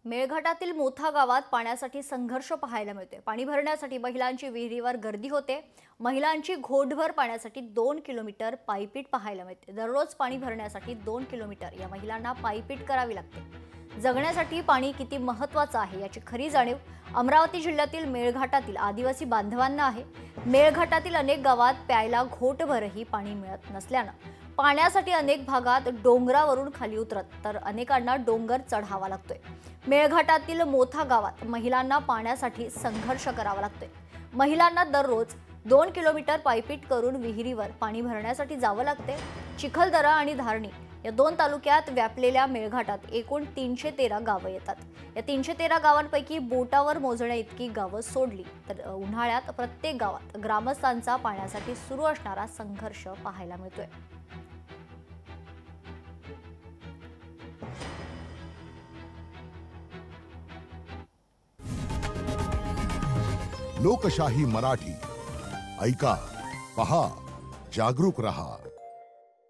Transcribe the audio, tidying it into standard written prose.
मेळघाटातील मोथा गावात पाण्यासाठी संघर्ष पाहायला मिळतोय। पाणी भरण्यासाठी महिलांची विहिरीवर गर्दी होते। महिलांची घोटभर पाण्यासाठी 2 किलोमीटर पायपीट पाहायला मिळते। दररोज पाणी भरण्यासाठी 2 किलोमीटर या महिलांना पायपीट करावी लागते। जगण्यासाठी पाणी किती महत्त्वाचं आहे याची खरी जाणीव अमरावती जिल्ह्यातील मेळघाटातील आदिवासी बांधवांना आहे। मेळघाटातील अनेक गावात प्यायला घोटभरही पाणी मिळत नसल्यानं पाण्यासाठी अनेक भागात डोंगरावरून खाली उतरत तर अनेकांना डोंगर चढावा लागतोय। मेळघाटातील मोथा गावात महिलांना पाण्यासाठी संघर्ष करावा लागतोय। महिलांना दररोज 2 किलोमीटर पायपीट करून विहिरीवर पाणी भरण्यासाठी जावं लागते। चिखलदरा आणि धारणी या 2 तालुक्यात व्यापलेल्या मेळघाटात एकूण 313 गावं येतात। या 313 गावांपैकी बोटावर मोजण्या इतकी गावं सोडली तर उन्हाळ्यात प्रत्येक गावात ग्रामस्थांचा पाण्यासाठी सुरू असणारा संघर्ष पाहायला मिळतोय। लोकशाही मराठी ऐका, पहा, जागरूक रहा।